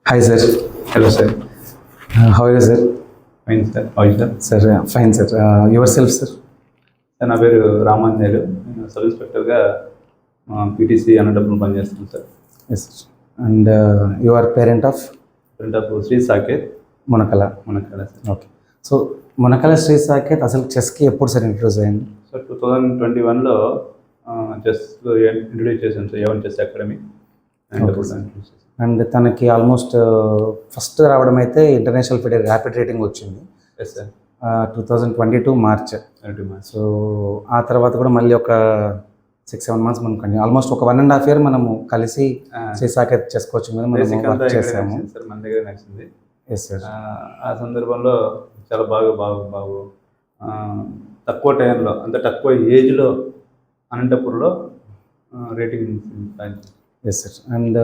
Hi, sir. Hello, sir. How are you, sir? Fine, sir. How is that? Sir, fine, sir. Yourself, sir? Sir నా పేరు రామాంజనేయులు. నేను sub ఇన్స్పెక్టర్గా PTC Anantapur పనిచేస్తున్నాను sir. Yes, sir. And you are parent of friend of Sri Saket Monakala. Manakala sir. Okay. So, Monakala Sri Saket అసలు చెస్కి ఎప్పుడు sir introduce అయ్యింది? Sir 2021లో చెస్ ఇంట్రొడ్యూస్ చేశాను sir, A one chess academy. And తనకి ఆల్మోస్ట్ ఫస్ట్ రావడం అయితే ఇంటర్నేషనల్ ఫెడర్ ర్యాపిడ్ రేటింగ్ వచ్చింది. Yes sir. 2022 మార్చ్. సో ఆ తర్వాత కూడా మళ్ళీ ఒక 6-7 months మనం కంటిన్యూ ఆల్మోస్ట్ ఒక 1.5 year మనము కలిసి శ్రీ సాకేత్ చెస్ కోచింగ్ మీద మనం వర్క్ చేసాము సార్. మన దగ్గర నచ్చింది. Yes sir. ఆ సందర్భంలో చాలా బాగా తక్కువ టైంలో, అంత తక్కువ ఏజ్లో అనంతపూర్లో రేటింగ్. Yes sir. అండ్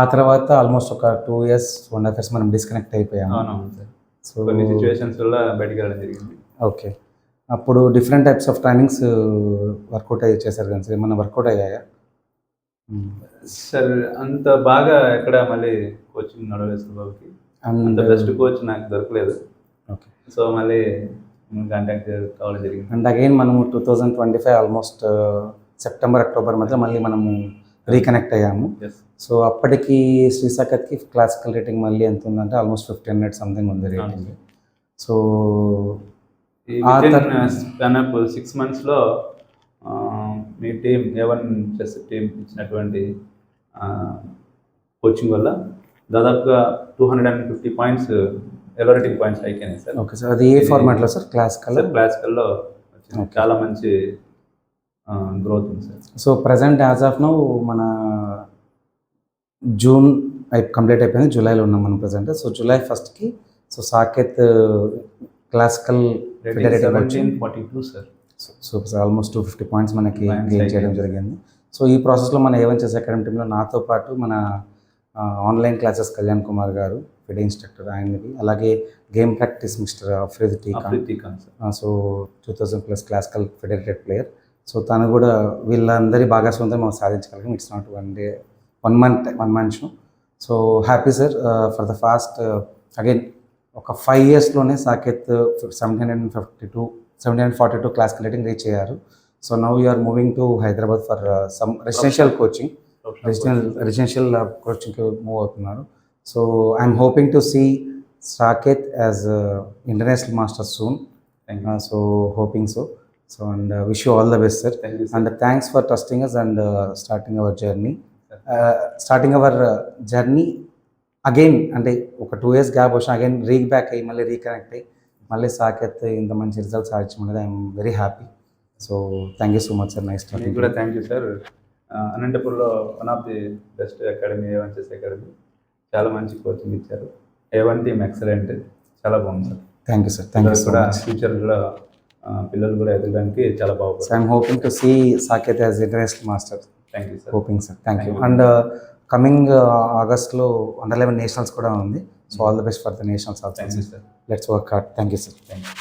ఆ తర్వాత ఆల్మోస్ట్ ఒక 2 years 1.5 years మనం డిస్కనెక్ట్ అయిపోయాము. అవునవును సార్. సో కొన్ని సిచ్యువేషన్స్ వల్ల బయటికి వెళ్ళడం జరిగింది. ఓకే. అప్పుడు different types of trainings workout అయ్యి చేశారు కానీ సార్, ఏమన్నా వర్కౌట్ అయ్యాయా? సార్ అంత బాగా ఎక్కడ మళ్ళీ కోచింగ్ నడవలేదు సార్ బాబుకి. అంత బెస్ట్ కోచ్ నాకు దొరకలేదు. ఓకే. సో మళ్ళీ కాంటాక్ట్ కావడం జరిగింది. అండ్ అగైన్ మనము 2025 ఆల్మోస్ట్ సెప్టెంబర్ అక్టోబర్ మధ్య మళ్ళీ మనము రీకనెక్ట్ అయ్యాము. ఎస్. సో అప్పటికి శ్రీ సాకేత్కి క్లాసికల్ రేటింగ్ మళ్ళీ ఎంత ఉందంటే ఆల్మోస్ట్ 1500 సంథింగ్ ఉంది రేటింగ్. సో ఈ 6 monthsలో మీ టీం A1 చెస్ టీం ఇచ్చినటువంటి కోచింగ్ వల్ల దాదాపుగా 250 పాయింట్స్ ఎలరేటింగ్ పాయింట్స్ అయిపోయినాయి సార్. Okay sir. అది ఏ ఫార్మాట్లో సార్? క్లాసికల్లో చాలా మంచి గ్రోత్ ఉంది sir. So present as of now మన జూన్ కంప్లీట్ అయిపోయింది, జూలైలో ఉన్నాం మనం present. So July 1st so Saketh classical rating 1742 sir. So almost 250 points మనకి గెయిన్ చేయడం జరిగింది. సో ఈ ప్రాసెస్లో మన ఏవన్ చెస్ అకాడమీ టీంలో నాతో పాటు మన ఆన్లైన్ క్లాసెస్ కళ్యాణ్ కుమార్ గారు ఫెడే ఇన్స్ట్రక్టర్ ఆయనవి, అలాగే game practice mister Afreed Tikan. So 2000+ classical federated player. So తను కూడా వీళ్ళందరి భాగస్వామ్యంతో మనం సాధించగలిగాం. It's not one month show. So happy sir for the fast again ఒక 5 yearsలోనే సాకేత్ 742 క్లాసికల్ రేటింగ్ రీచ్ అయ్యారు. So now you're moving to Hyderabad for some residential coaching. Residential కోచింగ్కి మూవ్ అవుతున్నారు. So I'm hoping to see Saket as international master soon. So hoping so. So and wish you all the best, sir. Thank you, sir. And thanks for trusting us and starting our journey. Again అంటే ఒక 2 years gap వచ్చి again back అయ్యి మళ్ళీ reconnect అయ్యి మళ్ళీ సాకేత్ ఇంత మంచి results సాధించడం అనేది I'm very happy. So thank you so much sir. Nice talking. కూడా థ్యాంక్ యూ సార్. అనంతపూర్లో one of the best academy A1 chess academy. చాలా మంచి కోచింగ్ ఇచ్చారు. A1 టీమ్ ఎక్సలెంట్, చాలా బాగుంది sir. Thank you sir. Thank you so much. Future కూడా పిల్లలు కూడా ఎదగడానికి చాలా బాగుంది. I'm hoping to see Saket as international master. Thank you sir. Hoping sir. Thank you. And coming ఆగస్ట్లో Under-11 నేషనల్స్ కూడా ఉంది. So all the best for the nationals also. Thank you sir. Let's work hard. Thank you sir. Thank you.